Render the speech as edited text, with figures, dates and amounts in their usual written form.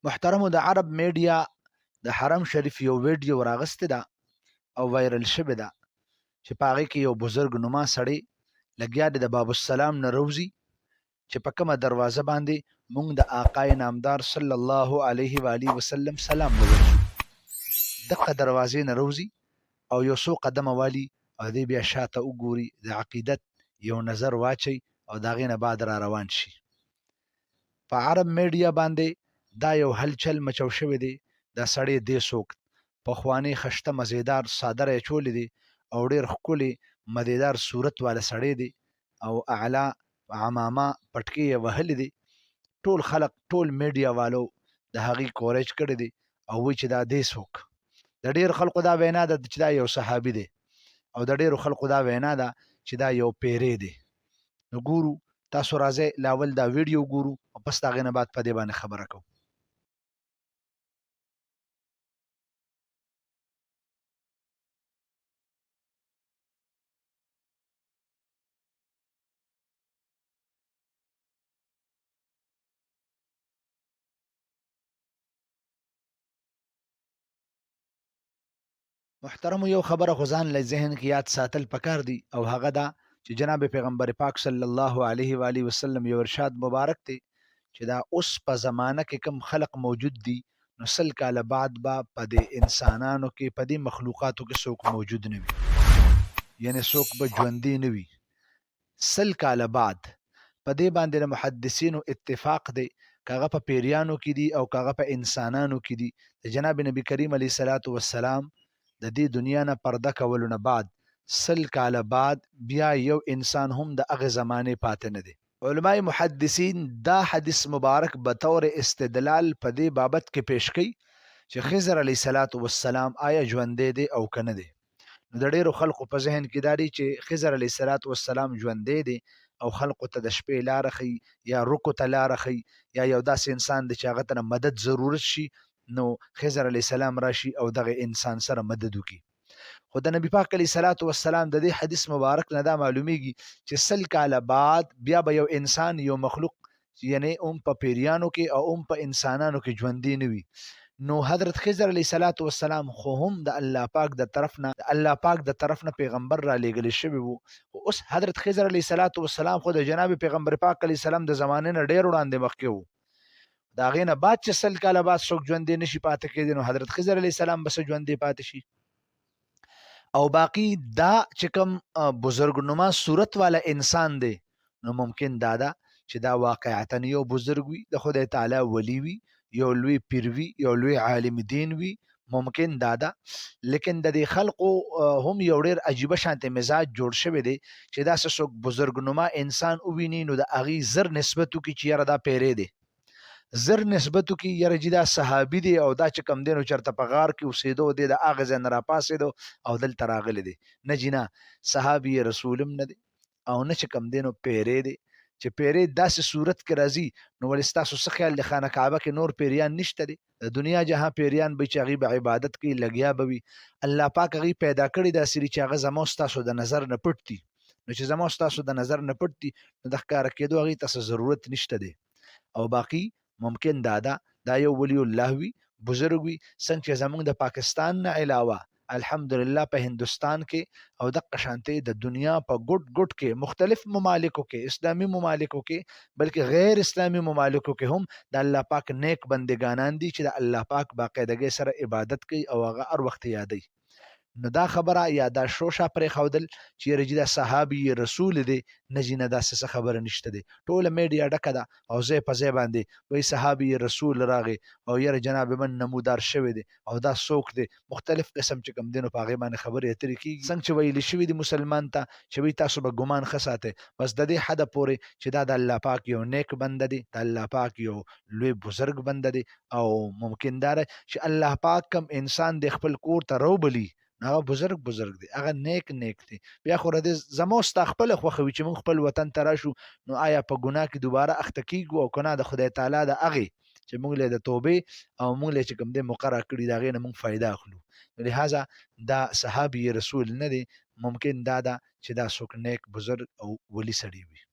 محترمو د عرب میډیا د حرم شریف یو ویډیو راغستې ده او وایرل شوې ده چې په هغې کې یو بزرګ نما سړی لګیا دی د باب السلام نه روځي چې په کومه دروازه باندې مونږ د آقای نامدار صلی الله علیه و آله وسلم سلام به ورځو دغه دروازې نه روځي او یو څو قدمه والي او دی بیا شاته وګوري د عقیدت یو نظر واچي او د هغې نه بعد را روان شي په عرب میډیا باندې دا یو هلچل مچو شوی دی دا سړی دی څوک پخوانی خشته مزیدار صادره یې چولی دی او ډېر ښکلې مدیدار صورت والا سړی دی او اعلی عمامه پټکې یې وهلې دی ټول خلق ټول میډیا والو د هغې کوریج کړی دی او وایي چې دا دی څوک د ډېر خلکو دا وینا ده چې دا یو صحابي دی او د ډېرو خلکو دا وینا ده چې دا یو پیری دی نو ګورو تاسو راځئ لاول دا ویډیو ګورو او پس د هغې نه بعد په دې باندې خبره کوو محترمو یو خبره خو ځان له ذهن کې یاد ساتل پکار دي او هغه دا چې جناب پیغمبر پاک صلی الله علیه و آله وسلم یو ارشاد مبارک دی چې دا اوس په زمانه کې کم خلق موجود دي نو سل کاله بعد به په دې انسانانو کې په دې مخلوقاتو کې څوک موجود نه وي یعنی څوک به ژوندي نه وي سل کاله بعد په دې باندې د محدثینو اتفاق دی کاغه په پیریانو کې دي او کاغه په انسانانو کې دي د جناب نبی کریم علیه الصلاۃ والسلام د دې دنیا نه پرده کولو نه بعد سل کاله بعد بیا یو انسان هم د هغه زمانه پاتې نه دی علماء محدثین دا حدیث مبارک به طور استدلال په دې بابت کې پیش کړي چې خضر علیه الصلاۃ والسلام آیا ژوندې دی او کنه دی نو د ډیرو خلکو په ذهن کې داري چې خضر علیه الصلاۃ والسلام ژوندې دی او خلکو ته د شپې لار خي یا رکو ته لار خي یا یو داسې انسان د چې هغه ته مدد ضرورت شي نو خضر علیه السلام راشي او دغه انسان سره مدد وکړي خو د نبی پاک علیه الصلاۃ والسلام د دې حدیث مبارک نه دا معلومیږي چې سل کاله بعد بیا به یو انسان یو مخلوق یعنی په پیریانو کې او په انسانانو کې ژوندې نه وي نو حضرت خضر علیه الصلاۃ والسلام خو هم د الله پاک د طرف نه پیغمبر را لېږل شوی وو اوس حضرت خضر علیه الصلاۃ والسلام خو د جناب پیغمبر پاک علیه السلام د زمانه نه ډېر وړاندې مخکې وو د هغې نه بعد چې سل کاله بعد څوک ژوندې نشي پاتې کېدی نو حضرت خضر علیه السلام به څه ژوندې پاتې شي او باقی دا چې کوم بزرګنما صورت والا انسان دی نو ممکن دا ده چې دا واقعتا یو بزرګ وي د خدای تعالی ولی وي یو لوی پیر وي یو لوی عالم دین وي ممکن دا ده لیکن د دې خلقو هم یو ډېر عجیبه شانته مزاج جوړ شوی دی چې دا څوک بزرګنما انسان وویني نو د هغې زر نسبت وکړي چې یاره دا پیری دی زر نسبتو کې یره چې دا صحابي دی او دا چې کم دی نو چېرته په غار کې اوسېدو دی د هغه ځای نه راپاڅېدو او دلته راغلی دی نه جي نه صحابي رسول هم نه دی او نه چې کم دی نو پیری دی چې پیری داسې صورت کې راځي نو ولې ستاسو څه خیال د خانه کعبه کې نور پیریان نشته دی د دنیا جهان پیریان به چې هغې به عبادت کوي لګیا به وي الله پاک هغې پیدا کړي داسې دي چې هغه زما ستاسو د نظر نه پټ دي نو چې زما ستاسو د نظر نه پټ دي نو د ښکاره کېدو هغې ته څه ضرورت نشته دی او باقی ممکن دا یو ولی الله وي بزرګ وي څنګه چې زمونږ د پاکستان نه علاوه الحمدلله په هندوستان کې او د قشانته د دنیا په ګډ کې مختلف ممالکو کې اسلامي ممالکو کې بلکې غیر اسلامي ممالکو کې هم د الله پاک نیک بندگانان دي چې د الله پاک باقاعدګۍ سره عبادت کوي او هغه هر وخت یادوي نو دا خبره یا دا شوشا پرې خودل چې رجی دا صحابي رسول دی نه جی نه داسې خبره نشته دی ټوله میډیا ډکه ده او ځای په ځای باندې وایي صحابي رسول راغی او یاره جناب من نمودار شوی دی او دا څوک دی مختلف قسم چې کوم دي نو په هغې باندې خبرې اترې کېږي څنګه چې ویلي شوي دي مسلمان ته چې وایي تاسو به ګمان ښه ساتئ بس د دې حده پورې چې دا د الله پاک یو نیک بنده دی د الله پاک یو لوی بزرګ بنده دی او ممکن دا چې الله پاک کم انسان د خپل کور ته راوبلي هغه بزرګ دی هغه نیک دی بیا خو ردې زمو ستا خپل خوښوي چې موږ خپل وطن ته راشو نو آیا په ګناه کې دوباره اخته کیږو او کنه د خدای تعالی د هغې چې موږ له د توبې او موږ له چې کوم دی مقرره کړي د هغې نه موږ فایده اخلو لهذا دا صحابي رسول نه دی ممکن دا چې دا څوک نیک بزرګ او ولی سړی وي